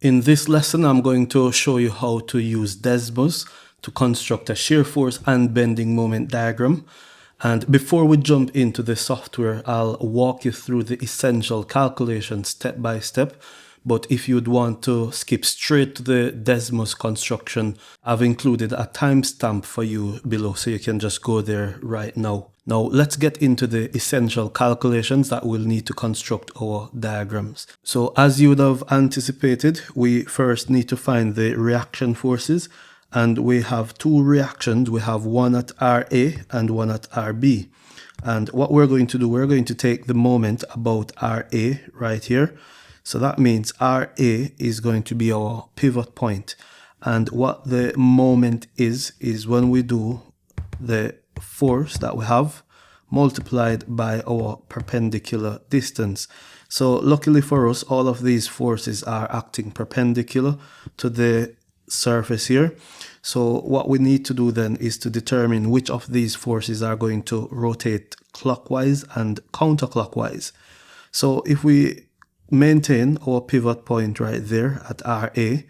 In this lesson, I'm going to show you how to use Desmos to construct a shear force and bending moment diagram. And before we jump into the software, I'll walk you through the essential calculations step by step. But if you'd want to skip straight to the Desmos construction, I've included a timestamp for you below, so you can just go there right now. Now let's get into the essential calculations that we'll need to construct our diagrams. So as you would have anticipated, we first need to find the reaction forces, and we have two reactions. We have one at RA and one at RB. And what we're going to do, we're going to take the moment about RA right here. So that means RA is going to be our pivot point. And what the moment is when we do the force that we have multiplied by our perpendicular distance. So luckily for us, all of these forces are acting perpendicular to the surface here. So what we need to do then is to determine which of these forces are going to rotate clockwise and counterclockwise. So if we maintain our pivot point right there at RA,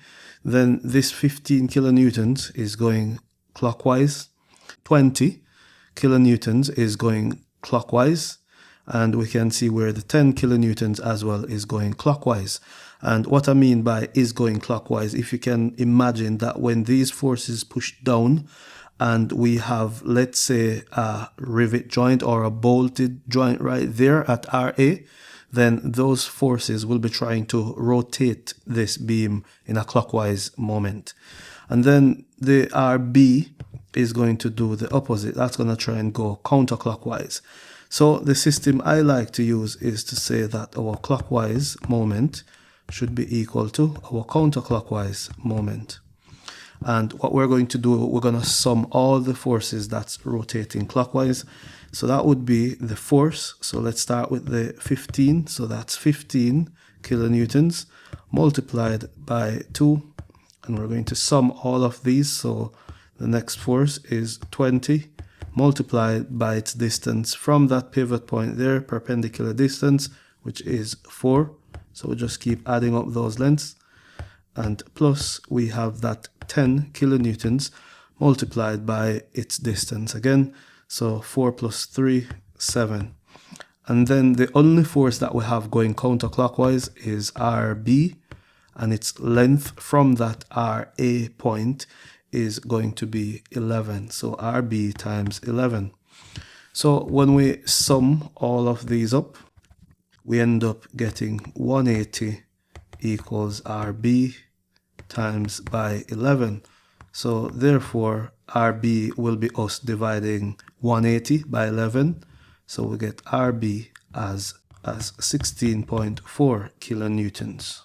then this 15 kilonewtons is going clockwise, 20 kilonewtons is going clockwise, and we can see where the 10 kilonewtons as well is going clockwise. And what I mean by is going clockwise, if you can imagine that when these forces push down and we have, let's say, a rivet joint or a bolted joint right there at RA, then those forces will be trying to rotate this beam in a clockwise moment. And then the RB is going to do the opposite. That's going to try and go counterclockwise. So the system I like to use is to say that our clockwise moment should be equal to our counterclockwise moment. And what we're going to do, we're going to sum all the forces that's rotating clockwise. So that would be the force. So let's start with the 15. So that's 15 kilonewtons multiplied by 2. And we're going to sum all of these. So the next force is 20 multiplied by its distance from that pivot point there, perpendicular distance, which is 4. So we'll just keep adding up those lengths. And plus we have that 10 kilonewtons multiplied by its distance again. So 4 plus 3, 7. And then the only force that we have going counterclockwise is RB, and its length from that RA point is going to be 11. So RB times 11. So when we sum all of these up, we end up getting 180 equals RB times by 11. So therefore RB will be us dividing 180 by 11. So we get RB as 16.4 kilonewtons.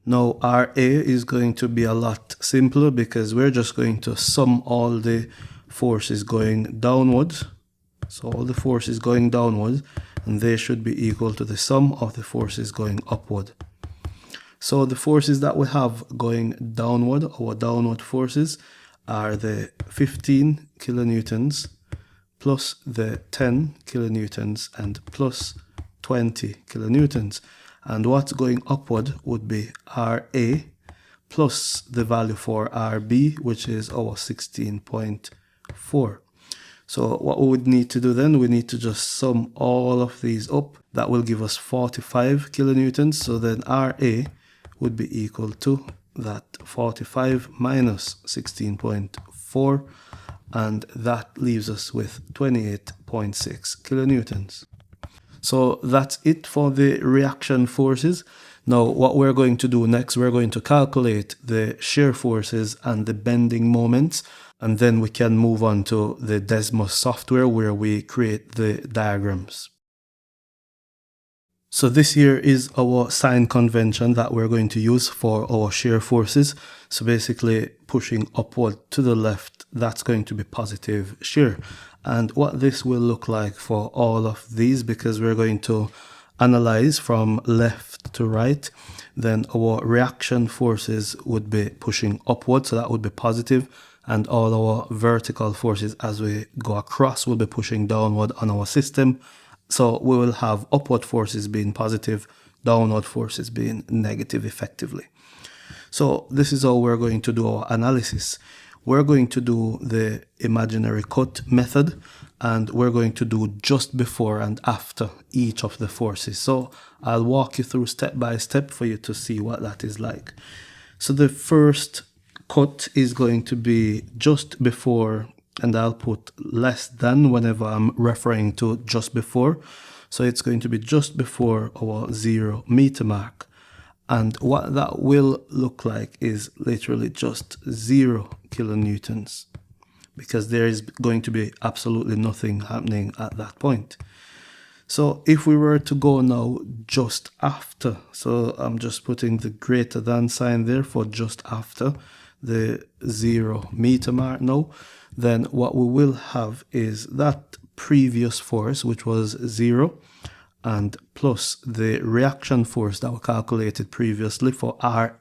Now RA is going to be a lot simpler because we're just going to sum all the forces going downwards. So all the forces going downwards, and they should be equal to the sum of the forces going upward. So the forces that we have going downward, our downward forces, are the 15 kilonewtons plus the 10 kilonewtons and plus 20 kilonewtons. And what's going upward would be RA plus the value for RB, which is our 16.4. So what we would need to do then, we need to just sum all of these up. That will give us 45 kilonewtons. So then RA would be equal to that 45 minus 16.4, and that leaves us with 28.6 kilonewtons. So that's it for the reaction forces. Now what we're going to do next, we're going to calculate the shear forces and the bending moments, and then we can move on to the Desmos software where we create the diagrams. So this here is our sign convention that we're going to use for our shear forces. So basically pushing upward to the left, that's going to be positive shear. And what this will look like for all of these, because we're going to analyze from left to right, then our reaction forces would be pushing upward, so that would be positive, and all our vertical forces as we go across will be pushing downward on our system. So we will have upward forces being positive, downward forces being negative effectively. So this is how we're going to do our analysis. We're going to do the imaginary cut method, and we're going to do just before and after each of the forces. So I'll walk you through step by step for you to see what that is like. So the first cut is going to be just before, and I'll put less than whenever I'm referring to just before. So it's going to be just before our 0 meter mark. And what that will look like is literally just 0 kilonewtons, because there is going to be absolutely nothing happening at that point. So if we were to go now just after, so I'm just putting the greater than sign there for just after the 0 meter mark now, then what we will have is that previous force, which was 0, and plus the reaction force that we calculated previously for RA,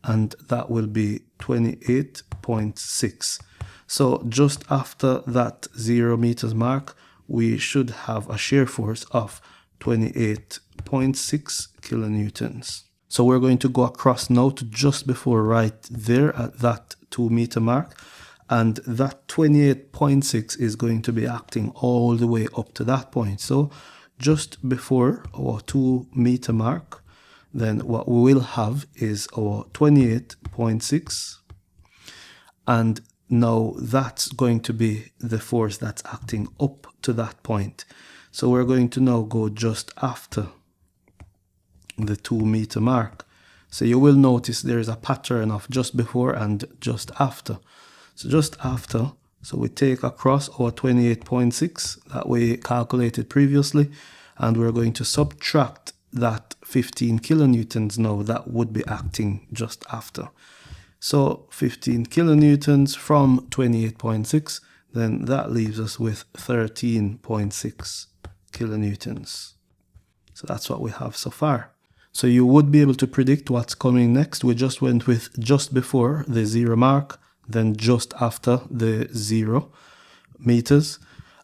and that will be 28.6. So just after that 0 meters mark, we should have a shear force of 28.6 kilonewtons. So we're going to go across now to just before right there at that 2 meter mark, and that 28.6 is going to be acting all the way up to that point. So just before our 2 meter mark, then what we will have is our 28.6, and now that's going to be the force that's acting up to that point. So we're going to now go just after the 2 meter mark. So you will notice there is a pattern of just before and just after. So just after, so we take across our 28.6 that we calculated previously, and we're going to subtract that 15 kilonewtons now that would be acting just after. So 15 kilonewtons from 28.6, then that leaves us with 13.6 kilonewtons. So that's what we have so far. So you would be able to predict what's coming next. We just went with just before the 0 mark, then just after the 0 meters,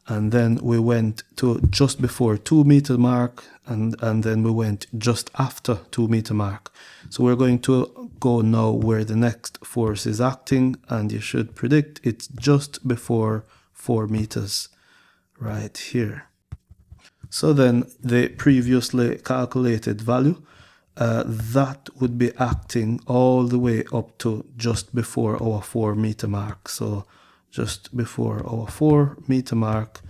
and then we went to just before 2 meter mark, and then we went just after 2 meter mark. So we're going to go now where the next force is acting, and you should predict it's just before 4 meters right here. So then the previously calculated value, that would be acting all the way up to just before our 4 meter mark. So just before our 4 meter mark,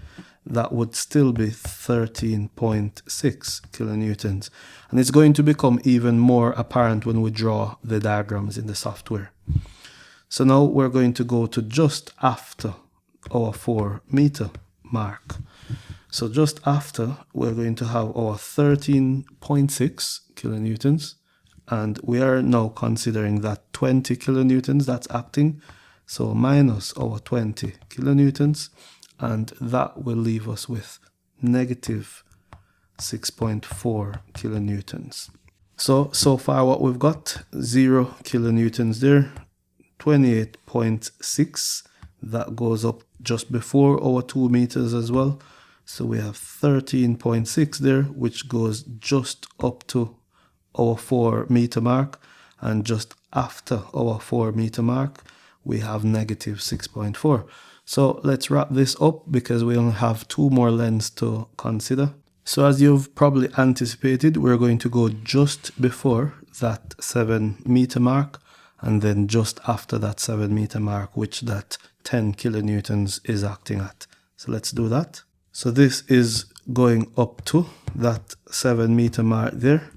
that would still be 13.6 kilonewtons. And it's going to become even more apparent when we draw the diagrams in the software. So now we're going to go to just after our 4 meter mark. So just after, we're going to have our 13.6 kilonewtons, and we are now considering that 20 kilonewtons that's acting, so minus our 20 kilonewtons, and that will leave us with negative 6.4 kilonewtons. So far what we've got, 0 kilonewtons there, 28.6, that goes up just before our 2 meters as well. So we have 13.6 there, which goes just up to our 4 meter mark, and just after our 4 meter mark, we have negative 6.4. So let's wrap this up because we only have 2 more lengths to consider. So as you've probably anticipated, we're going to go just before that 7 meter mark, and then just after that 7 meter mark, which that 10 kilonewtons is acting at. So let's do that. So this is going up to that 7 meter mark there.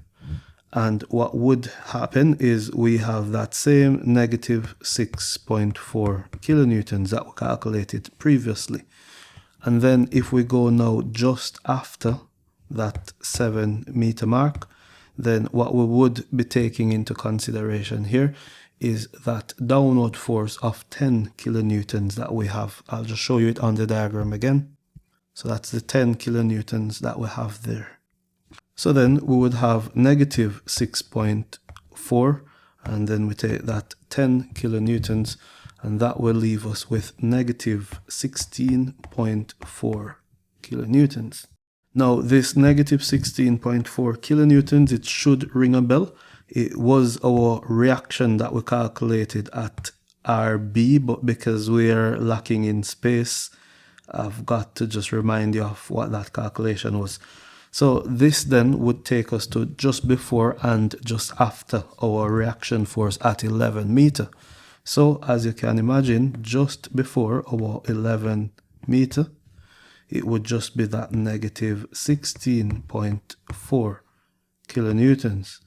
And what would happen is we have that same negative 6.4 kilonewtons that we calculated previously. And then if we go now just after that 7 meter mark, then what we would be taking into consideration here is that downward force of 10 kilonewtons that we have. I'll just show you it on the diagram again. So that's the 10 kilonewtons that we have there. So then we would have negative 6.4, and then we take that 10 kilonewtons, and that will leave us with negative 16.4 kilonewtons. Now this negative 16.4 kilonewtons, it should ring a bell, It was our reaction that we calculated at RB, but because we're lacking in space, I've got to just remind you of what that calculation was. So this then would take us to just before and just after our reaction force at 11 meter. So as you can imagine, just before our 11 meter, it would just be that negative 16.4 kilonewtons.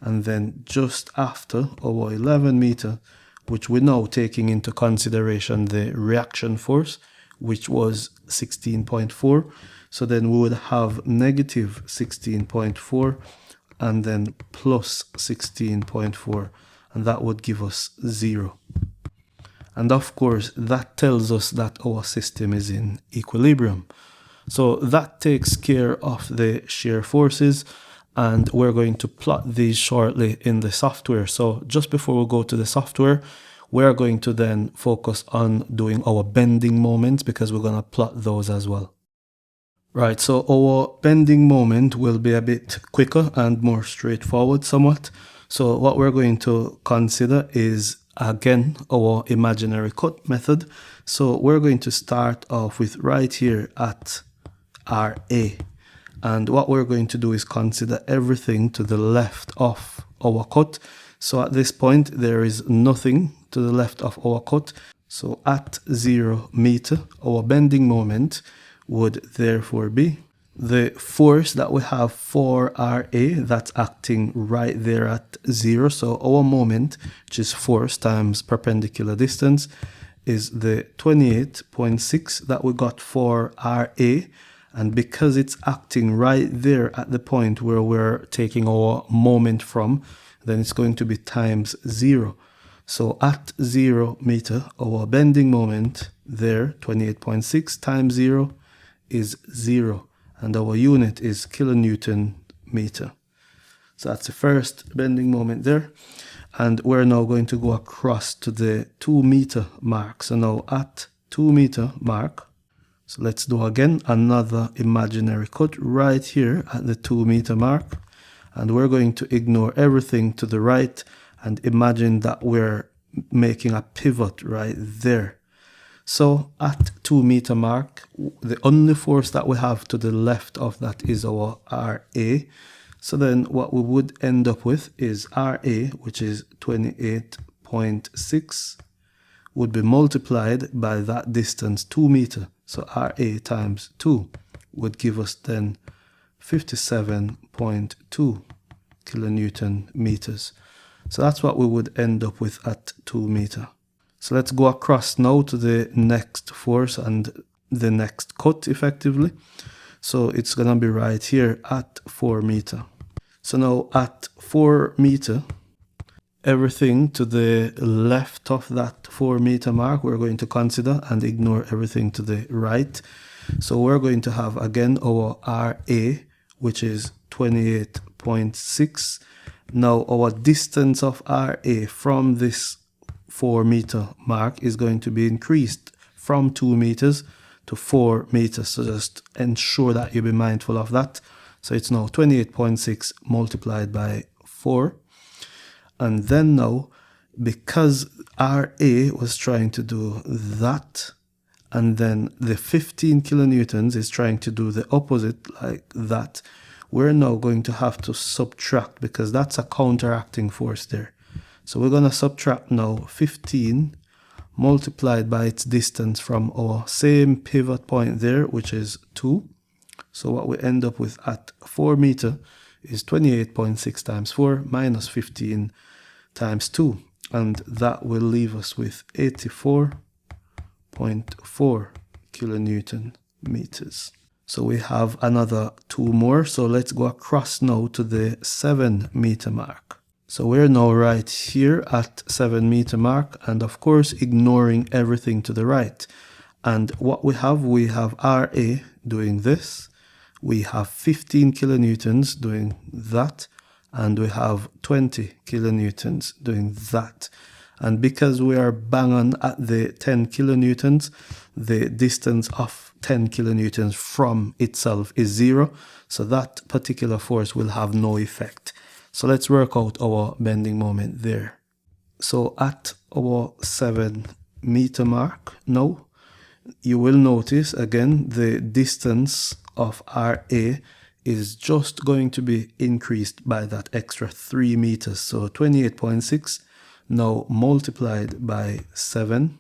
And then just after our 11 meter, which we're now taking into consideration the reaction force, which was 16.4. So then we would have negative 16.4 and then plus 16.4, and that would give us 0. And of course, that tells us that our system is in equilibrium. So that takes care of the shear forces, and we're going to plot these shortly in the software. So just before we go to the software, we're going to then focus on doing our bending moments, because we're going to plot those as well. Right, so our bending moment will be a bit quicker and more straightforward somewhat. So what we're going to consider is, again, our imaginary cut method. So we're going to start off with right here at RA. And what we're going to do is consider everything to the left of our cut. So at this point, there is nothing to the left of our cut. So at 0 meter, our bending moment would therefore be the force that we have for RA that's acting right there at 0. So our moment, which is force times perpendicular distance, is the 28.6 that we got for RA. And because it's acting right there at the point where we're taking our moment from, then it's going to be times 0. So at 0 meter, our bending moment there, 28.6 times 0, is 0. And our unit is kilonewton meter. So that's the first bending moment there. And we're now going to go across to the 2 meter mark. So now at 2 meter mark, so let's do again another imaginary cut right here at the 2 meter mark. And we're going to ignore everything to the right and imagine that we're making a pivot right there. So at 2 meter mark, the only force that we have to the left of that is our RA. So then what we would end up with is RA, which is 28.6, would be multiplied by that distance, 2 meter. So RA times 2 would give us then 57.2 kilonewton meters. So that's what we would end up with at 2 meter. So let's go across now to the next force and the next cut effectively. So it's going to be right here at 4 meter. So now at 4 meter, everything to the left of that 4 meter mark we're going to consider and ignore everything to the right. So we're going to have again our RA, which is 28.6. Now our distance of RA from this 4 meter mark is going to be increased from 2 meters to 4 meters. So just ensure that you be mindful of that. So it's now 28.6 multiplied by 4. And then now, because RA was trying to do that, and then the 15 kilonewtons is trying to do the opposite like that, we're now going to have to subtract, because that's a counteracting force there. So we're going to subtract now 15 multiplied by its distance from our same pivot point there, which is 2. So what we end up with at 4 meter is 28.6 times 4 minus 15 times 2. And that will leave us with 84.4 kilonewton meters. So we have another 2 more. So let's go across now to the 7 meter mark. So we're now right here at 7 meter mark, and of course ignoring everything to the right. And what we have RA doing this, we have 15 kilonewtons doing that, and we have 20 kilonewtons doing that. And because we are bang on at the 10 kilonewtons, the distance of 10 kilonewtons from itself is 0. So that particular force will have no effect. So let's work out our bending moment there. So at our 7 meter mark now, you will notice again the distance of RA is just going to be increased by that extra 3 meters. So 28.6 now multiplied by 7,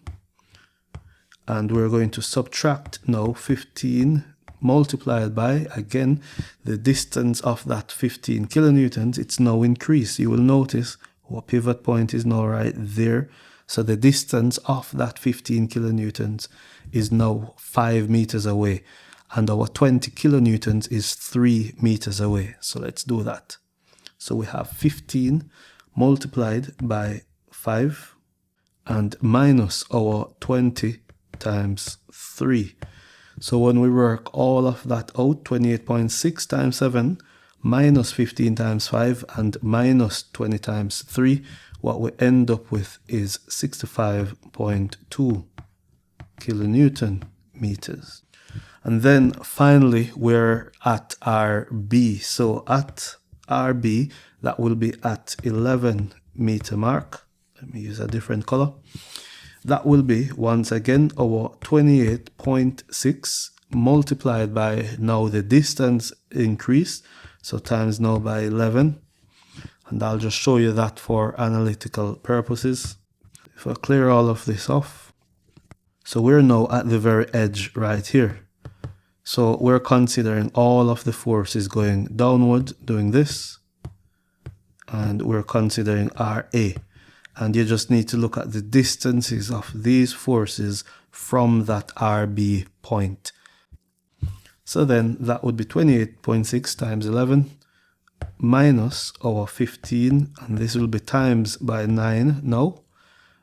and we're going to subtract now 15 multiplied by, again, the distance of that 15 kilonewtons. It's now increased. You will notice our pivot point is now right there. So the distance of that 15 kilonewtons is now 5 meters away, and our 20 kilonewtons is 3 meters away. So let's do that. So we have 15 multiplied by 5 and minus our 20 times 3. So when we work all of that out, 28.6 times 7 minus 15 times 5 and minus 20 times 3, what we end up with is 65.2 kilonewton meters. And then finally we're at RB. So at RB, that will be at 11 meter mark. Let me use a different color. That will be, once again, our 28.6 multiplied by now the distance increased, so times now by 11. And I'll just show you that for analytical purposes. If I clear all of this off. So we're now at the very edge right here. So we're considering all of the forces going downward, doing this. And we're considering RA. And you just need to look at the distances of these forces from that RB point. So then that would be 28.6 times 11 minus our 15, and this will be times by 9 now,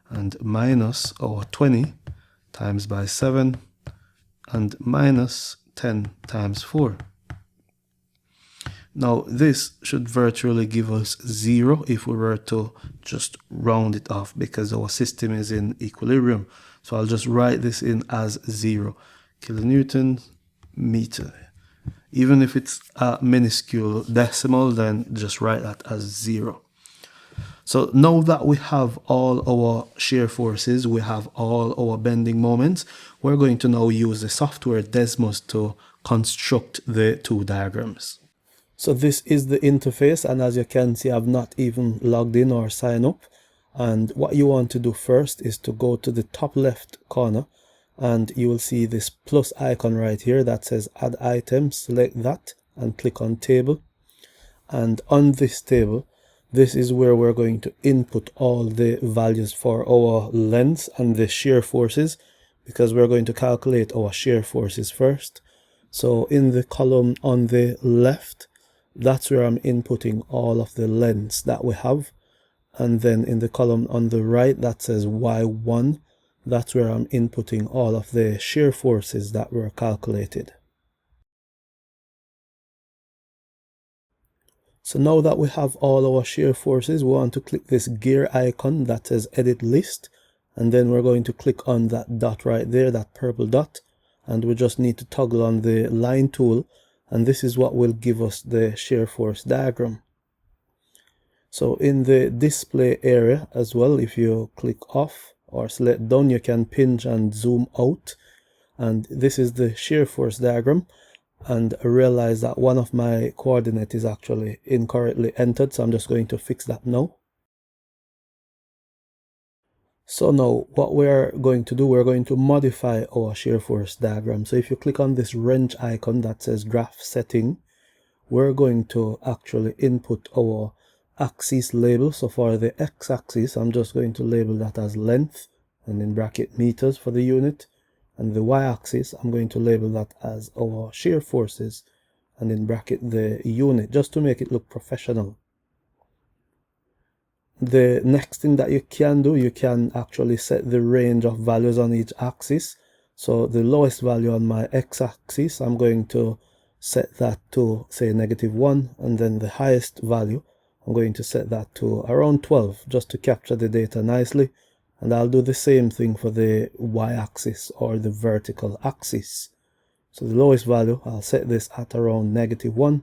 and minus our 20 times by 7, and minus 10 times 4. Now this should virtually give us 0 if we were to just round it off, because our system is in equilibrium. So I'll just write this in as 0 kilonewton meter. Even if it's a minuscule decimal, then just write that as 0. So now that we have all our shear forces, we have all our bending moments, we're going to now use the software Desmos to construct the two diagrams. So this is the interface, and as you can see, I've not even logged in or signed up. And what you want to do first is to go to the top left corner, and you will see this plus icon right here that says add item. Select that and click on table. And on this table, this is where we're going to input all the values for our lengths and the shear forces, because we're going to calculate our shear forces first. So in the column on the left, that's where I'm inputting all of the lengths that we have. And then in the column on the right that says Y1, that's where I'm inputting all of the shear forces that were calculated. So now that we have all our shear forces, we want to click this gear icon that says edit list, and then we're going to click on that dot right there, that purple dot, and we just need to toggle on the line tool, and this is what will give us the shear force diagram. So in the display area as well, if you click off or select done, you can pinch and zoom out, and this is the shear force diagram. And I realize that one of my coordinates is actually incorrectly entered, so I'm just going to fix that now. So now what we're going to do, we're going to modify our shear force diagram. So if you click on this wrench icon that says graph setting, we're going to actually input our axis label. So for the x-axis, I'm just going to label that as length, and in bracket meters for the unit. And the y-axis, I'm going to label that as our shear forces, and in bracket the unit, just to make it look professional. The next thing that you can do, you can actually set the range of values on each axis. So the lowest value on my x-axis, I'm going to set that to say -1, and then the highest value, I'm going to set that to around 12, just to capture the data nicely. And I'll do the same thing for the y-axis or the vertical axis. So the lowest value, I'll set this at around -1,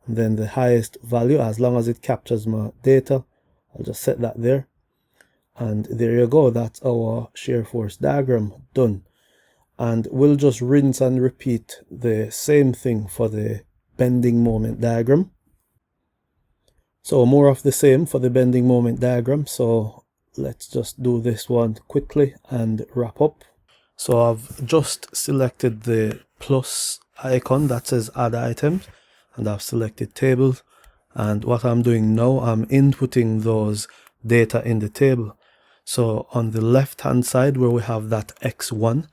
And then the highest value, as long as it captures my data, I'll just set that there. And there you go, that's our shear force diagram done. And we'll just rinse and repeat the same thing for the bending moment diagram. So more of the same for the bending moment diagram. So let's just do this one quickly and wrap up. So I've just selected the plus icon that says add items, and I've selected tables. And what I'm doing now, I'm inputting those data in the table. So on the left hand side where we have that X1,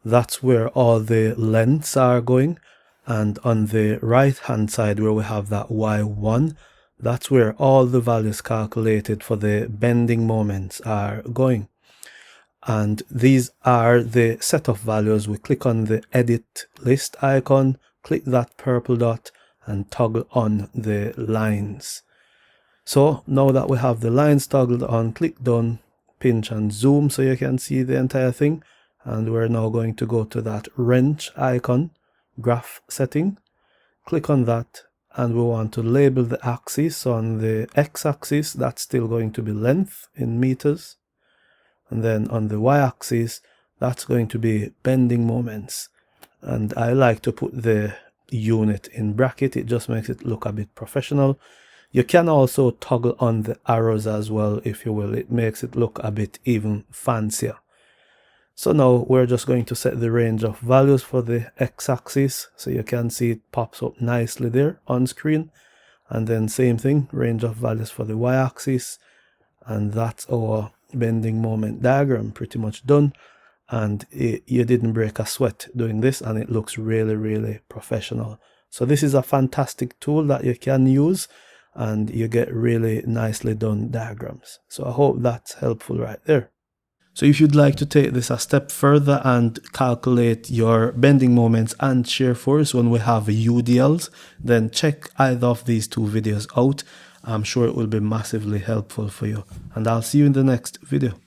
that's where all the lengths are going. And on the right hand side where we have that Y1, that's where all the values calculated for the bending moments are going. And these are the set of values. We click on the edit list icon, click that purple dot and toggle on the lines. So now that we have the lines toggled on, click done, pinch and zoom so you can see the entire thing. And we're now going to go to that wrench icon, graph setting, click on that, and we want to label the axis. So on the x-axis, that's still going to be length in meters. And then on the y-axis, that's going to be bending moments. And I like to put the unit in bracket. It just makes it look a bit professional. You can also toggle on the arrows as well, if you will. It makes it look a bit even fancier. So now we're just going to set the range of values for the x-axis. So you can see it pops up nicely there on screen. And then same thing, range of values for the y-axis. And that's our bending moment diagram pretty much done. And you didn't break a sweat doing this, and it looks really, really professional. So this is a fantastic tool that you can use, and you get really nicely done diagrams. So I hope that's helpful right there. So if you'd like to take this a step further and calculate your bending moments and shear force when we have UDLs, then check either of these two videos out. I'm sure it will be massively helpful for you. And I'll see you in the next video.